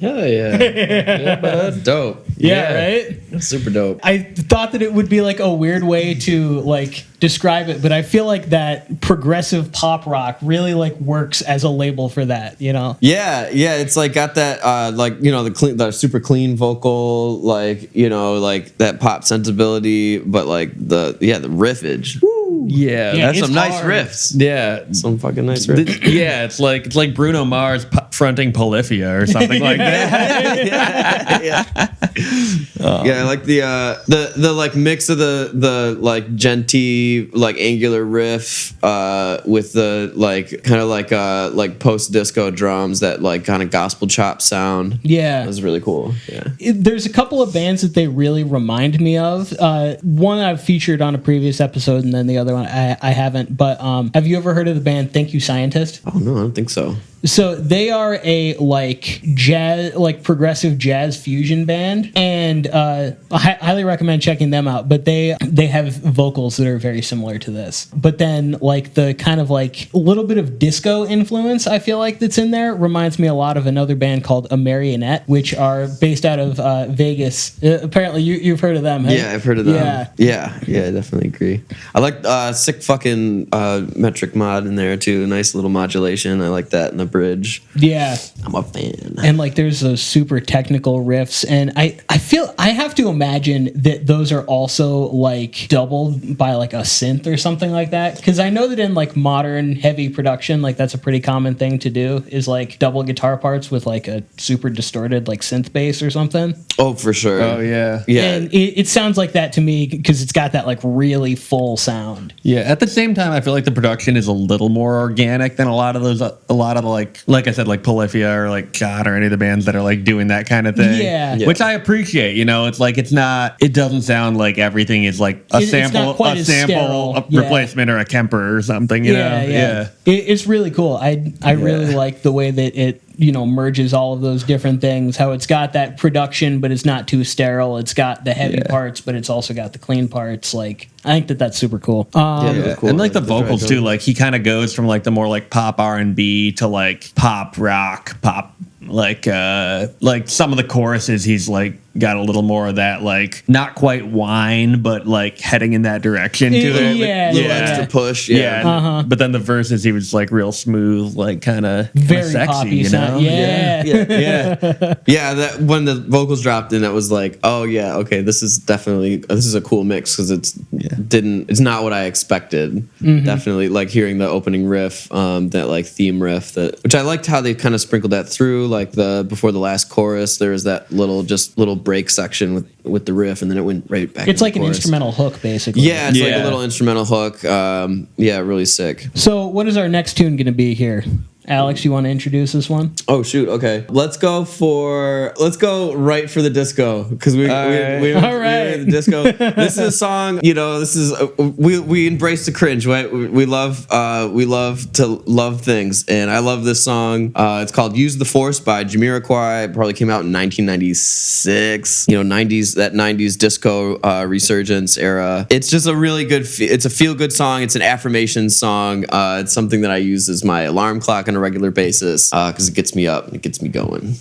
Hell yeah. Yeah, bud. Dope. Yeah, right? That's super dope. I thought that it would be like a weird way to like describe it, but I feel like that progressive pop rock really like works as a label for that, you know? Yeah, it's like got that like, you know, the super clean vocal, like, you know, like that pop sensibility, but like the riffage. Woo. Yeah, Yeah, That's it's some nice hard. riffs. yeah. Some fucking nice riffs. Yeah, it's like Bruno Mars fronting Polyphia or something like that. Yeah, I like the like mix of the like genty like angular riff with the like kind of like post disco drums, that like kind of gospel chop sound. Yeah. That was really cool. Yeah. There's a couple of bands that they really remind me of. One I've featured on a previous episode, and then the other one I haven't. But have you ever heard of the band Thank You Scientist? Oh no, I don't think so. So they are a like jazz, like progressive jazz fusion band, and I highly recommend checking them out. But they have vocals that are very similar to this. But then like the kind of like a little bit of disco influence I feel like that's in there reminds me a lot of another band called A Marionette, which are based out of Vegas. Apparently you've heard of them. Hey? Yeah, I've heard of them. Yeah, I definitely agree. I like sick fucking metric mod in there too. Nice little modulation. I like that in the bridge. Yeah, I'm a fan. and like there's those super technical riffs, and I feel I have to imagine that those are also like doubled by like a synth or something like that, because I know that in like modern heavy production, like that's a pretty common thing to do, is like double guitar parts with like a super distorted like synth bass or something. Oh, for sure. Oh yeah. And it sounds like that to me because it's got that like really full sound. Yeah, at the same time, I feel like the production is a little more organic than a lot of like I said, like Polyphia or like God or any of the bands that are like doing that kind of thing. Yeah. Which I appreciate. You know, it's like it doesn't sound like everything is like a It's not sample, quite as sterile. Yeah. replacement or a Kemper or something. You know, yeah. It's really cool. I really like the way that it, you know, merges all of those different things, how it's got that production but it's not too sterile, it's got the heavy parts but it's also got the clean parts. Like I think that's super cool. Yeah, cool. And like the vocals too, like he kind of goes from like the more like pop R&B to like pop rock, pop like some of the choruses he's like got a little more of that like not quite whine but like heading in that direction to it. Yeah, little extra push. Yeah. But then the verses he was like real smooth, like kind of Very sexy, poppy you know? sound. Yeah. Yeah, that when the vocals dropped in, it was like, oh yeah, okay, this is a cool mix, because it's not what I expected. Mm-hmm. Definitely like hearing the opening riff, that like theme riff, which I liked how they kind of sprinkled that through, like before the last chorus there was that little break section with the riff, and then it went right back. It's like an chorus. Instrumental hook basically. Yeah, it's like a little instrumental hook. Really sick. So what is our next tune going to be here? Alex, you want to introduce this one? Oh shoot, okay. Let's go right for the disco, because we All right. the disco. This is a song, you know. We embrace the cringe, right? We love to love things, and I love this song. It's called "Use the Force" by Jamiroquai. It probably came out in 1996. You know, 90s disco resurgence era. It's just a really good. It's a feel good song. It's an affirmation song. It's something that I use as my alarm clock on a regular basis, because it gets me up and it gets me going.